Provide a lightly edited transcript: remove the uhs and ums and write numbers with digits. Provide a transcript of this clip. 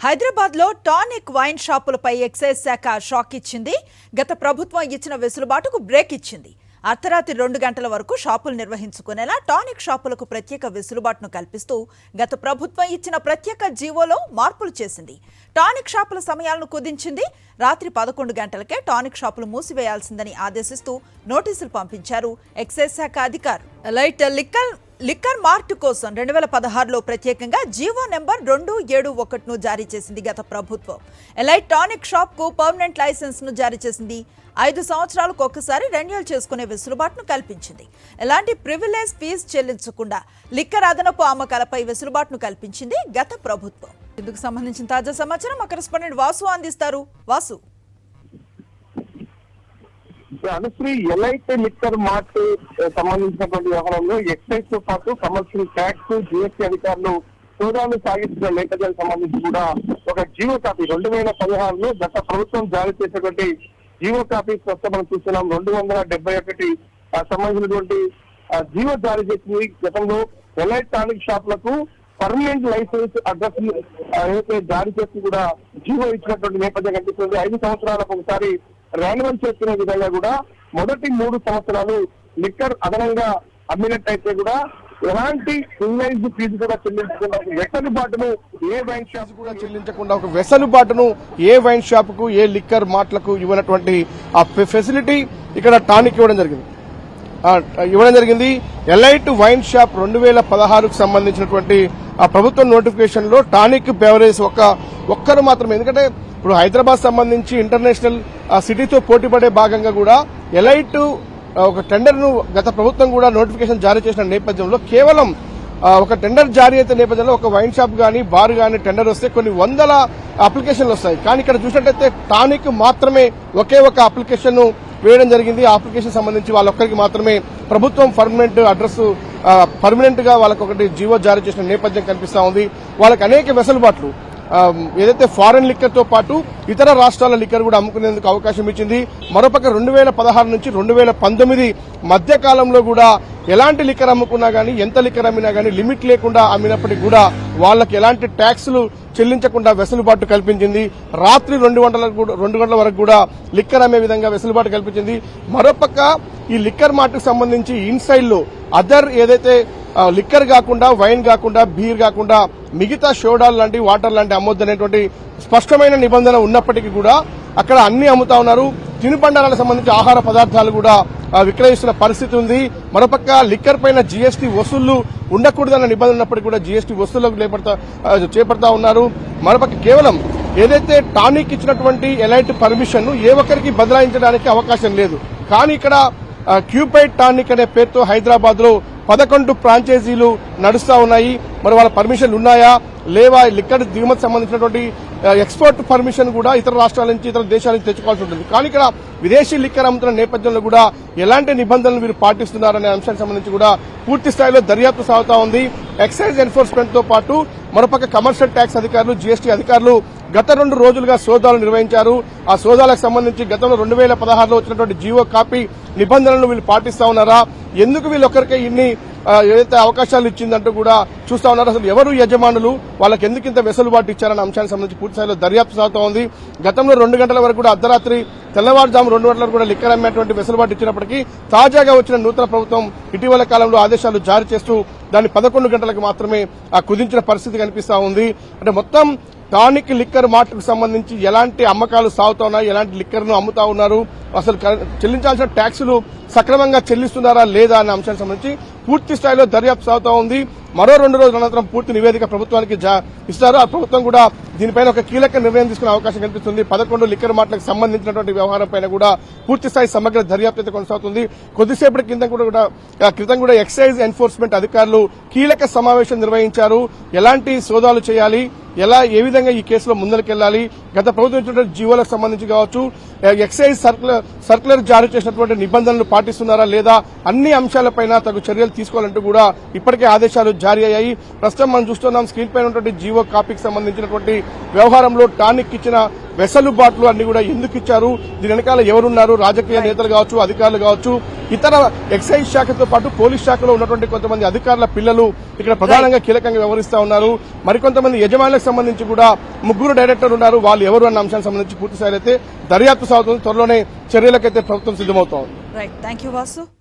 హైదరాబాద్ లో tonic wine షాపులపై excise శాఖ shock ఇచ్చింది. గత ప్రభుత్వం ఇచ్చిన వెసులుబాటుకు బ్రేక్ ఇచ్చింది. అర్ధరాత్రి 2 గంటల వరకు షాపులు నిర్వహించుకునేలా టానిక్ షాపులకు ప్రత్యేక వెసులుబాటును కల్పిస్తూ గత ప్రభుత్వం ఇచ్చిన ప్రత్యేక జీవోలో మార్పులు చేసింది. టానిక్ షాపుల సమయాలను కుదించింది. రాత్రి 11 గంటలకే టానిక్ షాపులు మూసివేయాల్సిందని ఆదేశిస్తూ నోటీసులు పంపించారు ఎక్సైజ్ శాఖ అధికారులు. లైట్ లిక్కర్ మార్ట్ కోసం 2016లో ప్రత్యేకంగా జీవో నెంబర్ 271ను జారీ చేసింది గత ప్రభుత్వం. ఎలైట్ టానిక్ షాప్ కు పర్మనెంట్ లైసెన్స్ ను జారీ చేసింది. 5 సంవత్సరాలకు ఒక్కసారి రెన్యువల్ చేసుకునే వెసులుబాటును కల్పించింది. ఎలాంటి ప్రివిలేజ్ ఫీజు చెల్లించకుండా లిక్కర్ అదనపు అమ్మకాలపై వెసులుబాటును కల్పించింది గత ప్రభుత్వం. ఇందుకు సంబంధించిన తాజా సమాచారం మా కరెస్పాండెంట్ వాసు అందిస్తారు. Vasu, Anusri, elite liquor mart సంబంధించినటువంటి వ్యవహారంలో ఎక్సైజ్ తో పాటు కమర్షియల్ ట్యాక్స్, జిఎస్టీ అధికారులు సోదాలు సాగిస్తున్న నేపథ్యానికి సంబంధించి కూడా ఒక జీవో కాపీ 2016లో గత ప్రభుత్వం జారీ చేసినటువంటి జీవో కాపీ ప్రస్తుతం మనం చూస్తున్నాం. 271 సంబంధించినటువంటి జీవో జారీ చేసింది. గతంలో ఎలైట్ టానిక్ షాపులకు పర్మనెంట్ లైసెన్స్ అడ్రస్ ఏదైతే జారీ చేసి కూడా జీవో ఇచ్చినటువంటి నేపథ్యం కనిపిస్తుంది. 5 సంవత్సరాలకు ఒకసారి రెన్యువల్ చేసుకునే విధంగా కూడా మొదటి 3 సంవత్సరాలు లిక్కర్ అదనంగా అమ్మినట్టయితే కూడా ఎలాంటి ప్రివిలేజ్ ఫీజు కూడా చెల్లించకుండా వెసులుబాటును ఏ వైన్ షాప్ కూడా చెల్లించకుండా ఒక వెసులుబాటును ఏ వైన్ షాప్ కు ఏ లిక్కర్ మార్ట్లకు ఇవ్వనటువంటి ఆ ఫెసిలిటీ ఇక్కడ టానిక్ ఇవ్వడం జరిగింది. ఎలైట్ వైన్ షాప్ 2016కు సంబంధించినటువంటి ఆ ప్రభుత్వం నోటిఫికేషన్ లో టానిక్ బెవరేజ్ ఒక్కరు మాత్రమే. ఎందుకంటే ఇప్పుడు హైదరాబాద్ సంబంధించి ఇంటర్నేషనల్ సిటీతో పోటీ పడే భాగంగా కూడా ఎలైట్ ఒక టెండర్ ను గత ప్రభుత్వం కూడా నోటిఫికేషన్ జారీ చేసిన నేపథ్యంలో కేవలం ఒక టెండర్ జారీ అయితే నేపథ్యంలో ఒక వైన్ షాప్ గానీ బార్ గానీ టెండర్ వస్తే కొన్ని వందల అప్లికేషన్లు వస్తాయి. కానీ ఇక్కడ చూసినట్టయితే టానిక్ మాత్రమే ఒకే ఒక అప్లికేషన్ వేయడం జరిగింది. ఆ అప్లికేషన్ సంబంధించి వాళ్ళొక్కరికి మాత్రమే ప్రభుత్వం పర్మనెంట్ అడ్రస్ పర్మనెంట్ గా వాళ్ళకి ఒకటి జీవో జారీ చేసిన నేపథ్యం కనిపిస్తా ఉంది. వాళ్ళకి అనేక వెసులుబాట్లు ఏదైతే ఫారెన్ లిక్కర్ తో పాటు ఇతర రాష్ట్రాల లిక్కర్ కూడా అమ్ముకునేందుకు అవకాశం ఇచ్చింది. మరోపక్క 2016 నుంచి 2019 మధ్య కాలంలో కూడా ఎలాంటి లిక్కర్ అమ్ముకున్నా గానీ ఎంత లిక్కర్ అమ్మినా గానీ లిమిట్ లేకుండా అమ్మినప్పటికీ కూడా వాళ్ళకి ఎలాంటి ట్యాక్సులు చెల్లించకుండా వెసులుబాటు కల్పించింది. రాత్రి 2 గంటల వరకు కూడా లిక్కర్ అమ్మే విధంగా వెసులుబాటు కల్పించింది. మరోపక్క ఈ లిక్కర్ మార్ట్ కు సంబంధించి ఇన్సైడ్ లో అదర్ ఏదైతే లిక్కర్ కాకుండా, వైన్ కాకుండా, బీర్ కాకుండా మిగతా సోడాలు లాంటి, వాటర్ లాంటి అమ్మొద్దనేటువంటి స్పష్టమైన నిబంధన ఉన్నప్పటికీ కూడా అక్కడ అన్ని అమ్ముతా ఉన్నారు. తినుబండారాలకు సంబంధించి ఆహార పదార్థాలు కూడా విక్రయిస్తున్న పరిస్థితి ఉంది. మరోపక్క లిక్కర్ పైన జీఎస్టీ వసూళ్లు ఉండకూడదన్న నిబంధన ఉన్నప్పటికీ కూడా జీఎస్టీ వసూళ్లకు చేపడతా ఉన్నారు. మరోపక్క కేవలం ఏదైతే టానిక్ ఇచ్చినటువంటి ఎలైట్ పర్మిషన్ ఏ ఒక్కరికి బదలాయించడానికి అవకాశం లేదు. కానీ ఇక్కడ క్యూపైడ్ టానిక్ అనే పేరుతో హైదరాబాద్ లో 11 ఫ్రాంచైజీలు నడుస్తా ఉన్నాయి. మరి వాళ్ళ పర్మిషన్లు ఉన్నాయా లేవా? లిక్కర్ దిగుమతి సంబంధించినటువంటి ఎక్స్పోర్ట్ పర్మిషన్ కూడా ఇతర రాష్ట్రాల నుంచి, ఇతర దేశాల నుంచి తెచ్చుకోవాల్సి ఉంటుంది. కానీ ఇక్కడ విదేశీ లిక్కర్ అమ్ముతున్న నేపథ్యంలో కూడా ఎలాంటి నిబంధనలు వీరు పాటిస్తున్నారనే అంశానికి సంబంధించి కూడా పూర్తి స్థాయిలో దర్యాప్తు సాగుతా ఉంది. ఎక్సైజ్ ఎన్ఫోర్స్మెంట్ తో పాటు మరోపక్క కమర్షియల్ ట్యాక్స్ అధికారులు, జీఎస్టీ అధికారులు గత 2 రోజులుగా సోదాలు నిర్వహించారు. ఆ సోదాలకు సంబంధించి గతంలో 2016లో వచ్చినటువంటి జీవో కాపీ నిబంధనలను వీళ్ళు పాటిస్తా ఉన్నారా, ఎందుకు వీళ్ళొక్కరికే ఇన్ని ఏదైతే అవకాశాలు ఇచ్చిందంటూ కూడా చూస్తా ఉన్నారు. అసలు ఎవరు యజమానులు, వాళ్ళకి ఎందుకు ఇంత వెసులుబాటు ఇచ్చారన్న అంశానికి సంబంధించి పూర్తి స్థాయిలో దర్యాప్తు సాగుతా ఉంది. గతంలో 2 గంటల వరకు కూడా అర్ధరాత్రి తెల్లవారుజాము 2 గంటల వరకు కూడా లిక్కర్ అమ్మేటువంటి వెసులుబాటు ఇచ్చినప్పటికీ తాజాగా వచ్చిన నూతన ప్రభుత్వం ఇటీవల కాలంలో ఆదేశాలు జారీ చేస్తూ దాన్ని 11 గంటలకు మాత్రమే కుదించిన పరిస్థితి కనిపిస్తా ఉంది. అంటే మొత్తం టానిక్ లిక్కర్ మార్ట్కు సంబంధించి ఎలాంటి అమ్మకాలు సాగుతా ఉన్నాయి, ఎలాంటి లిక్కర్ ను అమ్ముతా ఉన్నారు, అసలు చెల్లించాల్సిన ట్యాక్సులు సక్రమంగా చెల్లిస్తున్నారా లేదా అనే అంశానికి సంబంధించి పూర్తి స్థాయిలో దర్యాప్తు సాగుతా ఉంది. మరో 2 రోజుల అనంతరం పూర్తి నివేదిక ప్రభుత్వానికి ఇస్తారు. ఆ ప్రభుత్వం కూడా దీనిపైన ఒక కీలక నిర్ణయం తీసుకునే అవకాశం కనిపిస్తుంది. 11 లిక్కర్ మార్ట్లకు సంబంధించినటువంటి వ్యవహారం పైన కూడా పూర్తి స్థాయి సమగ్ర దర్యాప్తు అయితే కొనసాగుతుంది. కొద్దిసేపటి క్రితం కూడా ఎక్సైజ్ ఎన్ఫోర్స్మెంట్ అధికారులు కీలక సమావేశం నిర్వహించారు. ఎలాంటి సోదాలు చేయాలి, ఏ విధంగా ఈ కేసులో ముందరికెళ్లాలి, గత ప్రభుత్వం ఇచ్చినటువంటి జీవోలకు సంబంధించి కావచ్చు, ఎక్సైజ్ సర్కులర్ జారీ చేసినటువంటి నిబంధనలు పాటిస్తున్నారా లేదా అన్ని అంశాలపైన తగు చర్యలు తీసుకోవాలంటూ కూడా ఇప్పటికే ఆదేశాలు జారీ అయ్యాయి. ప్రస్తుతం మనం చూస్తున్నాం స్క్రీన్ పైన ఉన్నటువంటి జీవో కాపీకి సంబంధించినటువంటి వ్యవహారంలో టానిక్ ఇచ్చిన వెసలుబాట్లు అన్ని కూడా ఎందుకు ఇచ్చారు, దీని వెనకాల ఎవరున్నారు, రాజకీయ నేతలు కావచ్చు, అధికారులు కావచ్చు, ఇతర ఎక్సైజ్ శాఖతో పాటు పోలీస్ శాఖలో ఉన్నటువంటి కొంతమంది అధికారుల పిల్లలు ఇక్కడ ప్రధానంగా కీలకంగా వ్యవహరిస్తా ఉన్నారు. మరికొంతమంది యజమానులకు సంబంధించి కూడా 3 డైరెక్టర్లు ఉన్నారు. వాళ్ళు ఎవరు అన్న అంశానికి సంబంధించి పూర్తి స్థాయిలో అయితే దర్యాప్తు సాగుతుంది. త్వరలోనే చర్యలకైతే ప్రభుత్వం సిద్దమవుతోంది. Right, thank you Vasu.